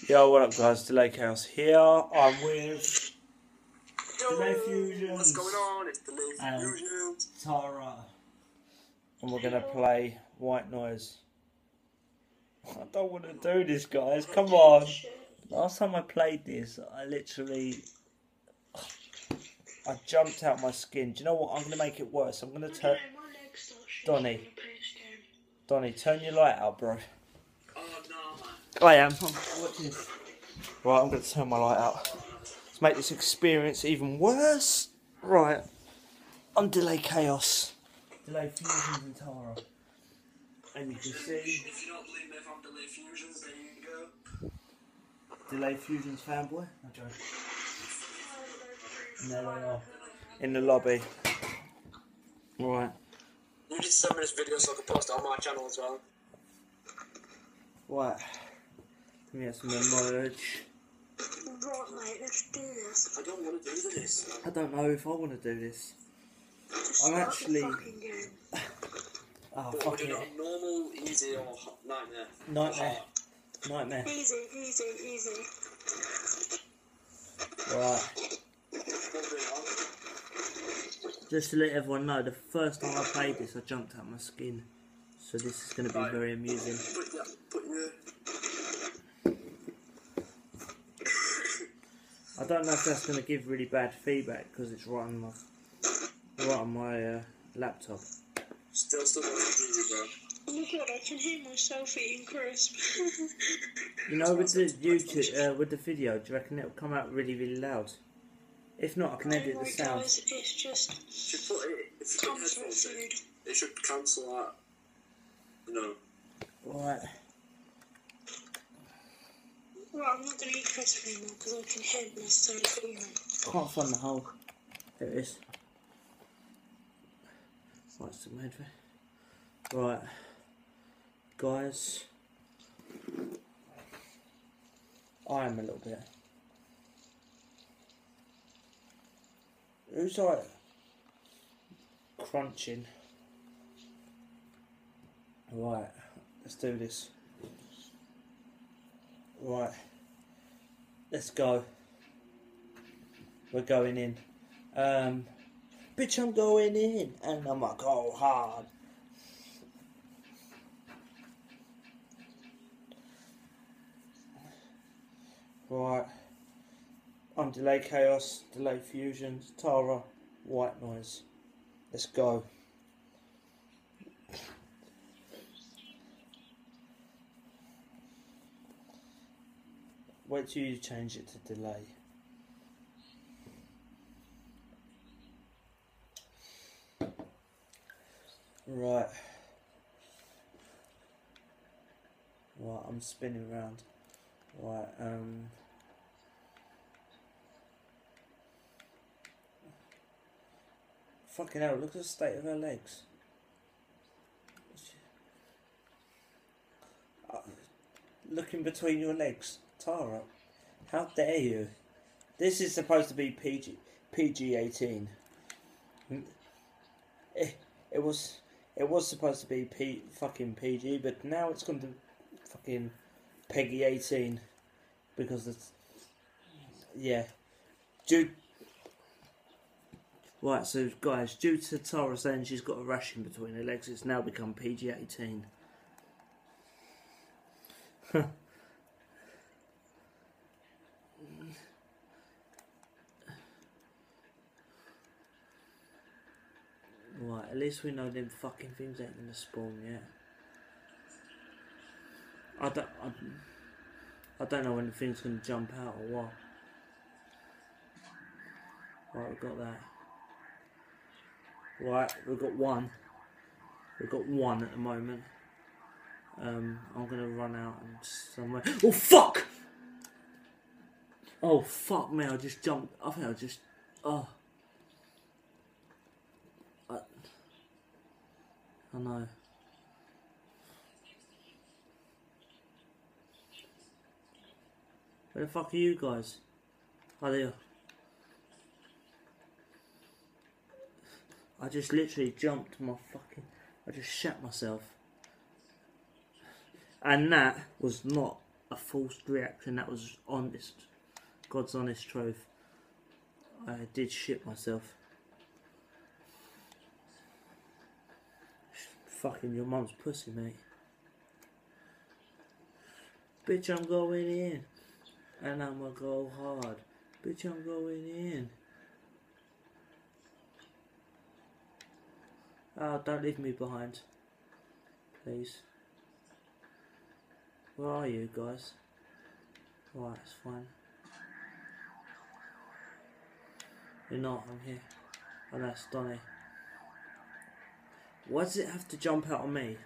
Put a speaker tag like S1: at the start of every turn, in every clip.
S1: Yo, what up guys, Delay Chaos here. I'm with Delay Fusions.
S2: What's going on? It's Delay Fusions.
S1: Tara. And we're gonna play White Noise. I don't want to do this, guys. Come on. Last time I played this, I jumped out my skin. Do you know what? I'm gonna make it worse. I'm gonna turn. Donnie, turn your light out, bro.
S2: Oh no, man.
S1: I am. Watch this. Right, I'm going to turn my light out. Let's make this experience even worse. Right. I'm Delay Chaos. Delay Fusions and Tara. And you can see...
S2: If you don't believe me, if I'm Delay Fusions, there you go.
S1: Delay Fusions fanboy. No joke. And there they are. In the lobby. Right.
S2: You need to send me this video so I can post it on my channel as well.
S1: Right. Let me get some knowledge.
S3: Right, mate, let's do this.
S2: I don't want to do this.
S1: I don't know if I want to do this.
S3: Just
S1: I'm
S3: start
S1: actually...
S3: the fucking game.
S1: Oh,
S2: What,
S1: fucking
S2: would it on normal, easy, or nightmare?
S1: Nightmare. Nightmare.
S3: Easy.
S1: Right. Just to let everyone know, the first time I played this, I jumped out my skin. So this is going to be very amusing. I don't know if that's going to give really bad feedback because it's right on my laptop.
S2: Still got to do, bro.
S3: Oh my god, I can hear myself eating crisp.
S1: You know, with the YouTube, with the video, do you reckon it'll come out really, really loud? If not, I can edit the sound.
S3: Guys, it's just
S2: Should put it, if you put headphones in, it should cancel out. No.
S1: Right.
S3: Right, I'm not going to eat crisp anymore because I can hear myself eating.
S1: Can't find the hole. There it is. Right, stick my headphone. Right. Guys. I am a little bit. Who's like crunching? Right, let's do this. Right, let's go. We're going in. Bitch, I'm going in, and I'm gonna go hard. Right. I'm Delay Chaos, Delay Fusions, Tara, White Noise. Let's go. Wait till you change it to delay. Right. Right, I'm spinning around. Right, fucking hell, look at the state of her legs. Looking between your legs. Tara, how dare you? This is supposed to be PG-18. It was supposed to be fucking PG, but now it's gone to fucking Peggy 18 because it's Right, so guys, due to Tara saying she's got a rash in between her legs, it's now become PG-18. Right, at least we know them fucking things ain't gonna spawn yet. I don't know when the thing's gonna jump out or what. Right, we've got that. Right, we've got one. We've got one at the moment. I'm gonna run out and somewhere. Oh fuck! Oh fuck me! I just jumped. I think I just. Oh. I know. Where the fuck are you guys? Oh, there. I just literally jumped my fucking... I just shat myself. And that was not a forced reaction. That was honest. God's honest truth. I did shit myself. Fucking your mum's pussy, mate. Bitch, I'm going in. And I'ma go hard. Bitch, I'm going in. Oh, don't leave me behind. Please. Where are you guys? Right, it's fine. You're not, I'm here. Oh, that's Donny. Why does it have to jump out on me?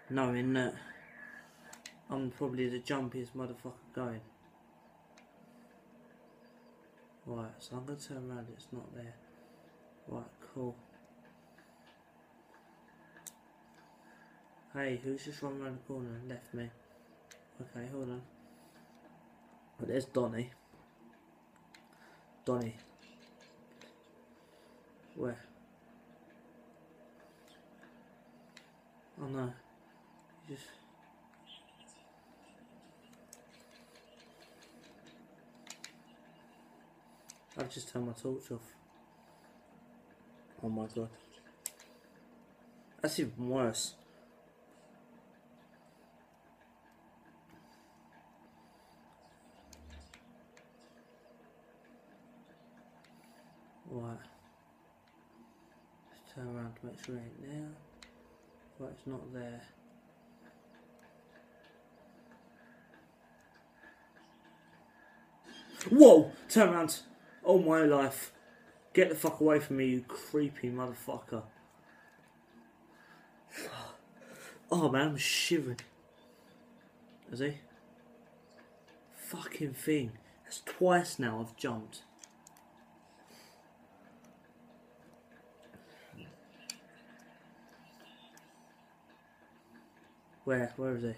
S1: Knowing that I'm probably the jumpiest motherfucker going. Right, so I'm going to turn around, it's not there. Right, cool. Hey, who's just run around the corner and left me? Okay, hold on. Oh, there's Donny. Donny. Where? Oh no. You just... I've just turned my torch off. Oh my god. That's even worse. Right. Let's turn around to make sure it ain't there. Right, it's not there. Whoa! Turn around! Oh my life. Get the fuck away from me, you creepy motherfucker. Oh man, I'm shivering. Is he? Fucking thing. That's twice now I've jumped. Where? Where is he?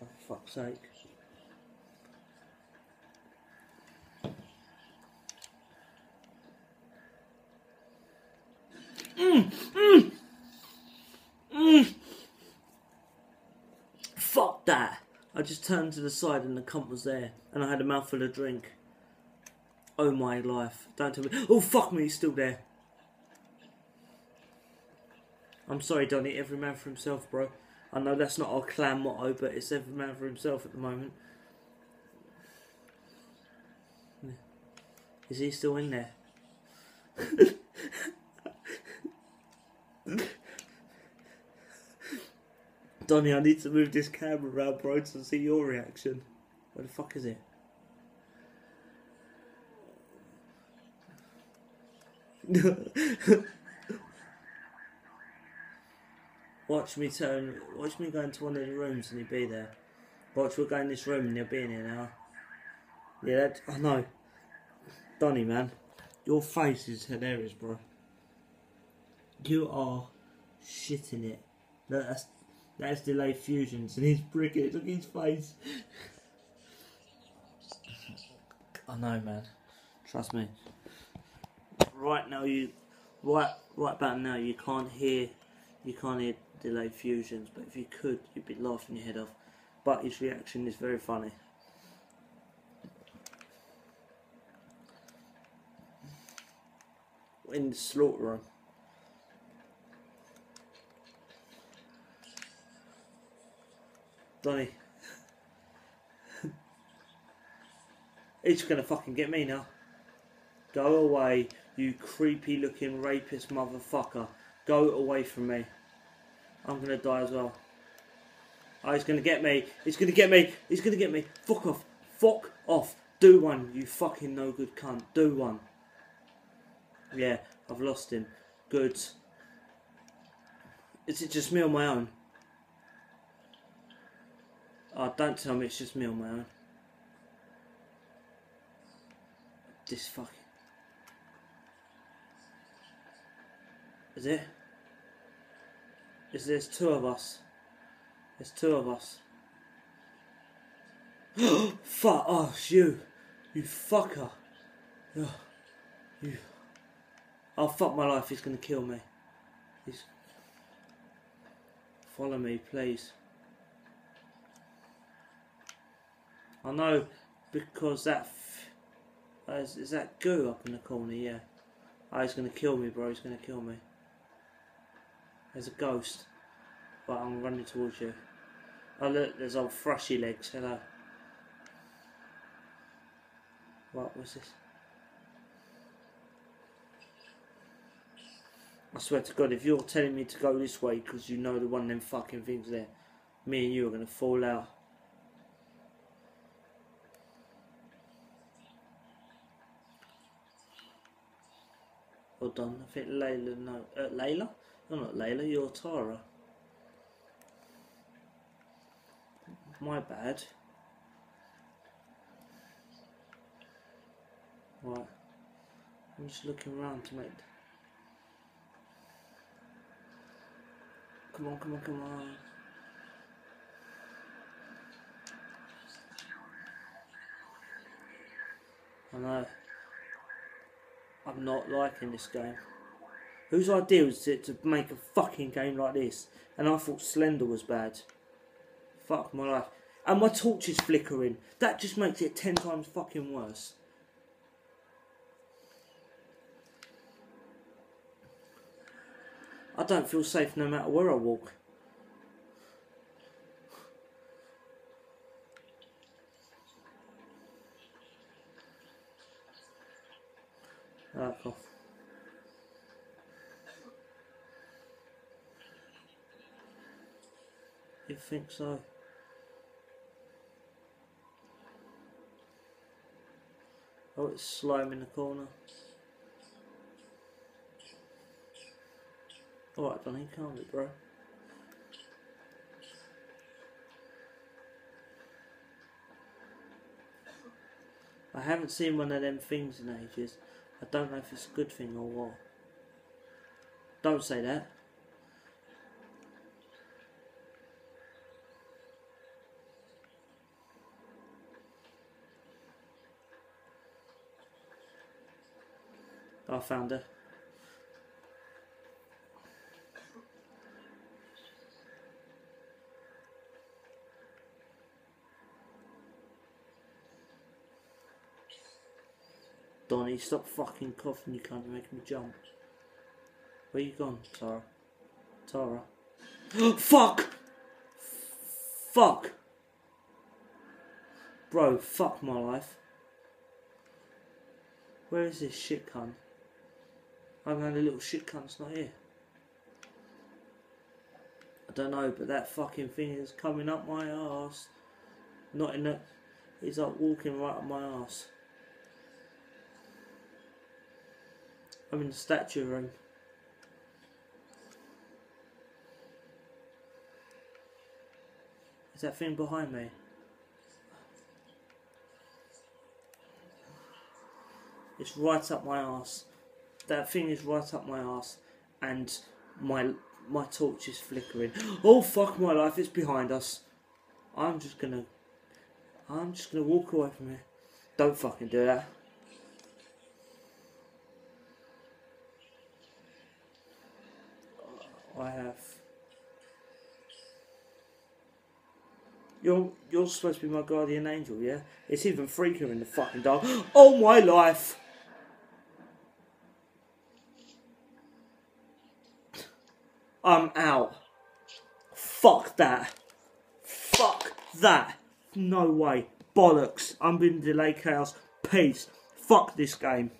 S1: Oh, for fuck's sake. Fuck that! I just turned to the side and the cunt was there, and I had a mouthful of drink. Oh my life! Don't tell me. Oh fuck me! He's still there. I'm sorry, Donny. Every man for himself, bro. I know that's not our clan motto, but it's every man for himself at the moment. Is he still in there? Donny, I need to move this camera around, bro, to see your reaction. Where the fuck is it? Watch me go into one of the rooms and he'll be there. Watch, we'll go in this room and he'll be in here now. Yeah, I know. Donny, man. Your face is hilarious, bro. You are shitting it. That's delayed fusions and he's bricking. Look at his face. I know, man. Trust me. Right now, right about now, you can't hear delayed fusions. But if you could, you'd be laughing your head off. But his reaction is very funny. In the slaughter room. Donny. He's gonna fucking get me now. Go away, you creepy looking rapist motherfucker. Go away from me. I'm gonna die as well. Oh, he's gonna get me. He's gonna get me. He's gonna get me. Fuck off. Fuck off. Do one, you fucking no good cunt. Do one. Yeah, I've lost him. Good. Is it just me on my own? Oh, don't tell me it's just me on my own. This fucking... Is it? There's two of us. There's two of us. Fuck! Oh, it's you. You fucker. Oh, you... Oh, fuck my life. He's gonna kill me. He's... Follow me, please. I know, because that... is that goo up in the corner? Yeah. Oh, he's going to kill me, bro. He's going to kill me. There's a ghost. But I'm running towards you. Oh, look. There's old Thrushy Legs. Hello. What's this? I swear to God, if you're telling me to go this way because you know the one of them fucking things there, me and you are going to fall out. Well done. I think Layla, no. Layla? No, not Layla, you're Tara. My bad. Right. I'm just looking around to make... Come on, come on, come on. I know. I'm not liking this game. Whose idea was it to make a fucking game like this? And I thought Slender was bad. Fuck my life. And my torch is flickering. That just makes it 10 times fucking worse. I don't feel safe no matter where I walk. Right, off. You think so? Oh, it's slime in the corner. Alright, Donnie, calm it, bro. I haven't seen one of them things in ages. I don't know if it's a good thing or what. Don't say that. I found her. Donnie, stop fucking coughing, you can't make me jump. Where you gone, Tara? Tara? Fuck! Fuck! Bro, fuck my life. Where is this shit cunt? I'm the little shit cunt's not here. I don't know, but that fucking thing is coming up my arse. Not in the... He's like walking right up my arse. I'm in the statue room. Is that thing behind me? It's right up my arse. That thing is right up my arse, and my torch is flickering. Oh fuck my life! It's behind us. I'm just gonna walk away from here. Don't fucking do that. I have. You're supposed to be my guardian angel, yeah? It's even freakier in the fucking dark. Oh my life! I'm out. Fuck that. Fuck that. No way. Bollocks. I'm being Delay Chaos. Peace. Fuck this game.